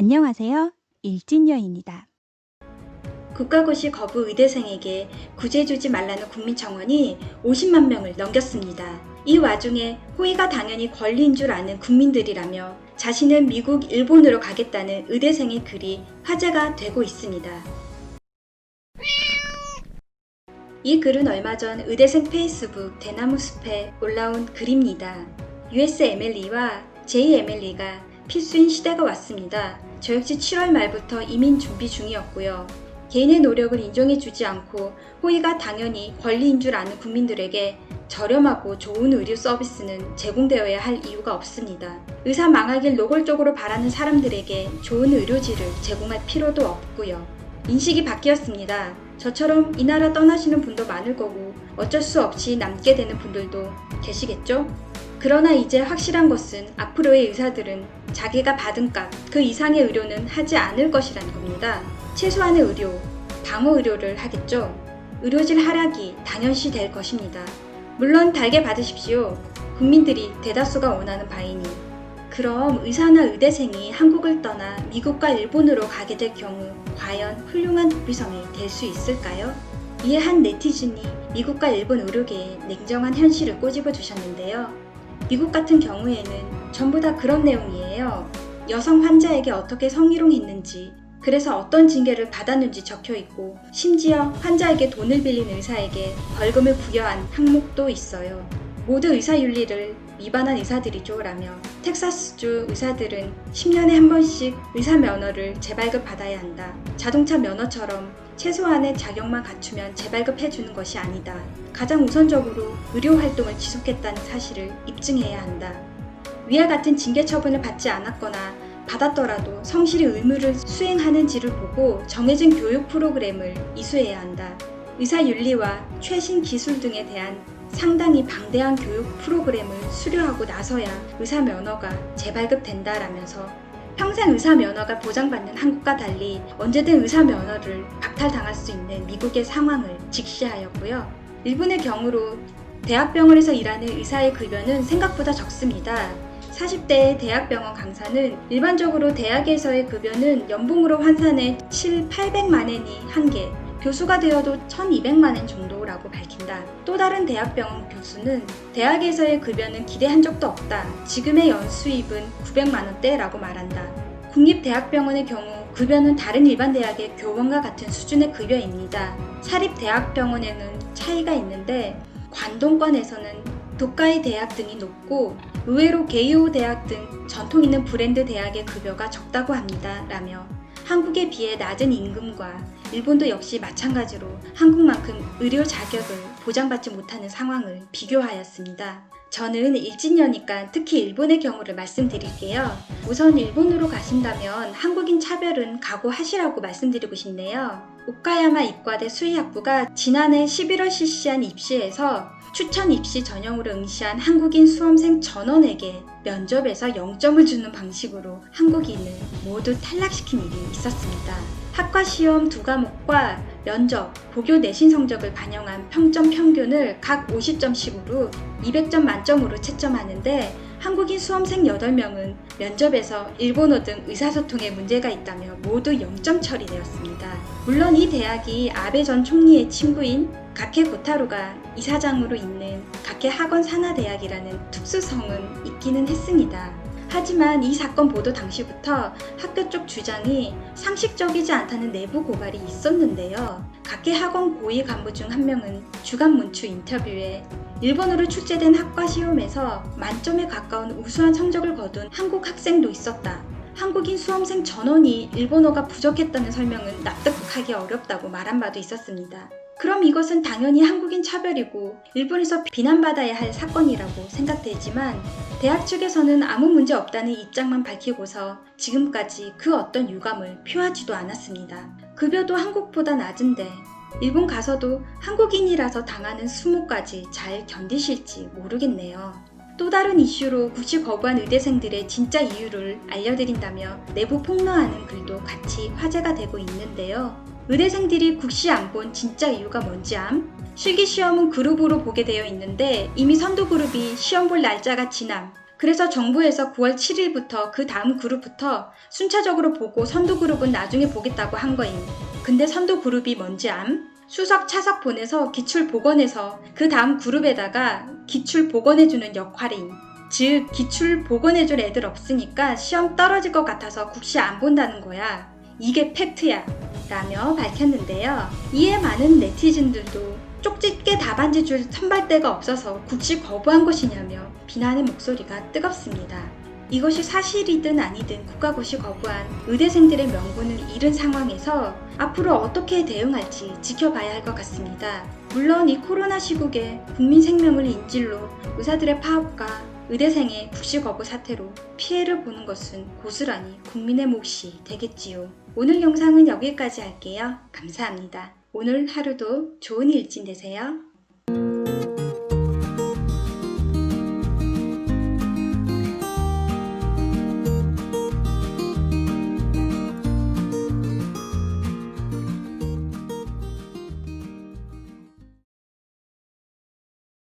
안녕하세요. 일진여입니다. 국가고시 거부 의대생에게 구제 주지 말라는 국민청원이 50만 명을 넘겼습니다. 이 와중에 호의가 당연히 권리인 줄 아는 국민들이라며 자신은 미국, 일본으로 가겠다는 의대생의 글이 화제가 되고 있습니다. 이 글은 얼마 전 의대생 페이스북 대나무숲에 올라온 글입니다. USMLE와 JMLE가 필수인 시대가 왔습니다. 저 역시 7월 말부터 이민 준비 중이었고요. 개인의 노력을 인정해주지 않고 호의가 당연히 권리인 줄 아는 국민들에게 저렴하고 좋은 의료 서비스는 제공되어야 할 이유가 없습니다. 의사 망하길 노골적으로 바라는 사람들에게 좋은 의료지를 제공할 필요도 없고요. 인식이 바뀌었습니다. 저처럼 이 나라 떠나시는 분도 많을 거고 어쩔 수 없이 남게 되는 분들도 계시겠죠? 그러나 이제 확실한 것은 앞으로의 의사들은 자기가 받은 값, 그 이상의 의료는 하지 않을 것이라는 겁니다. 최소한의 의료, 방어 의료를 하겠죠. 의료질 하락이 당연시 될 것입니다. 물론 달게 받으십시오. 국민들이 대다수가 원하는 바이니. 그럼 의사나 의대생이 한국을 떠나 미국과 일본으로 가게 될 경우 과연 훌륭한 국비성이 될 수 있을까요? 이에 한 네티즌이 미국과 일본 의료계의 냉정한 현실을 꼬집어 주셨는데요. 미국 같은 경우에는 전부 다 그런 내용이에요. 여성 환자에게 어떻게 성희롱했는지, 그래서 어떤 징계를 받았는지 적혀 있고, 심지어 환자에게 돈을 빌린 의사에게 벌금을 부여한 항목도 있어요. 모두 의사윤리를 위반한 의사들이죠 라며 텍사스주 의사들은 10년에 한 번씩 의사 면허를 재발급 받아야 한다. 자동차 면허처럼 최소한의 자격만 갖추면 재발급해주는 것이 아니다. 가장 우선적으로 의료 활동을 지속했다는 사실을 입증해야 한다. 위와 같은 징계 처분을 받지 않았거나 받았더라도 성실히 의무를 수행하는지를 보고 정해진 교육 프로그램을 이수해야 한다. 의사윤리와 최신 기술 등에 대한 상당히 방대한 교육 프로그램을 수료하고 나서야 의사 면허가 재발급된다라면서 평생 의사 면허가 보장받는 한국과 달리 언제든 의사 면허를 박탈당할 수 있는 미국의 상황을 직시하였고요. 일본의 경우로 대학병원에서 일하는 의사의 급여는 생각보다 적습니다. 40대의 대학병원 강사는 일반적으로 대학에서의 급여는 연봉으로 환산해 800만 엔이 한계, 교수가 되어도 1200만 엔 정도라고 밝힌다. 또 다른 대학병원 교수는 대학에서의 급여는 기대한 적도 없다. 지금의 연수입은 900만 원대라고 말한다. 국립대학병원의 경우 급여는 다른 일반 대학의 교원과 같은 수준의 급여입니다. 사립대학병원에는 차이가 있는데 관동권에서는 도카이 대학 등이 높고 의외로 게이오 대학 등 전통 있는 브랜드 대학의 급여가 적다고 합니다. 라며 한국에 비해 낮은 임금과 일본도 역시 마찬가지로 한국만큼 의료 자격을 보장받지 못하는 상황을 비교하였습니다. 저는 일진녀니까 특히 일본의 경우를 말씀드릴게요. 우선 일본으로 가신다면 한국인 차별은 각오하시라고 말씀드리고 싶네요. 오카야마 이과대 수의학부가 지난해 11월 실시한 입시에서 추천 입시 전형으로 응시한 한국인 수험생 전원에게 면접에서 0점을 주는 방식으로 한국인을 모두 탈락시킨 일이 있었습니다. 학과 시험 2과목과 면접, 고교 내신 성적을 반영한 평점 평균을 각 50점씩으로 200점 만점으로 채점하는데 한국인 수험생 8명은 면접에서 일본어 등 의사소통에 문제가 있다며 모두 0점 처리되었습니다. 물론 이 대학이 아베 전 총리의 친구인 가케 고타로가 이사장으로 있는 가케 학원 산하대학이라는 특수성은 있기는 했습니다. 하지만 이 사건 보도 당시부터 학교 쪽 주장이 상식적이지 않다는 내부 고발이 있었는데요. 가케 학원 고위 간부 중 한 명은 주간 문추 인터뷰에 일본어로 출제된 학과 시험에서 만점에 가까운 우수한 성적을 거둔 한국 학생도 있었다. 한국인 수험생 전원이 일본어가 부족했다는 설명은 납득하기 어렵다고 말한 바도 있었습니다. 그럼 이것은 당연히 한국인 차별이고 일본에서 비난받아야 할 사건이라고 생각되지만 대학 측에서는 아무 문제 없다는 입장만 밝히고서 지금까지 그 어떤 유감을 표하지도 않았습니다. 급여도 한국보다 낮은데 일본 가서도 한국인이라서 당하는 수모까지 잘 견디실지 모르겠네요. 또 다른 이슈로 국시 거부한 의대생들의 진짜 이유를 알려드린다며 내부 폭로하는 글도 같이 화제가 되고 있는데요. 의대생들이 국시 안 본 진짜 이유가 뭔지 실기시험은 그룹으로 보게 되어 있는데 이미 선두 그룹이 시험 볼 날짜가 지남, 그래서 정부에서 9월 7일부터 그 다음 그룹부터 순차적으로 보고 선두 그룹은 나중에 보겠다고 한 거임. 근데 선두 그룹이 뭔지 암? 수석 차석 보내서 기출 복원해서 그 다음 그룹에다가 기출 복원해주는 역할임. 즉 기출 복원해줄 애들 없으니까 시험 떨어질 것 같아서 국시 안 본다는 거야. 이게 팩트야 라며 밝혔는데요. 이에 많은 네티즌들도 쪽집게 답안지 줄 선발대가 없어서 국시 거부한 것이냐며 비난의 목소리가 뜨겁습니다. 이것이 사실이든 아니든 국가고시 거부한 의대생들의 명분을 잃은 상황에서 앞으로 어떻게 대응할지 지켜봐야 할 것 같습니다. 물론 이 코로나 시국에 국민 생명을 인질로 의사들의 파업과 의대생의 국시 거부 사태로 피해를 보는 것은 고스란히 국민의 몫이 되겠지요. 오늘 영상은 여기까지 할게요. 감사합니다. 오늘 하루도 좋은 일진 되세요.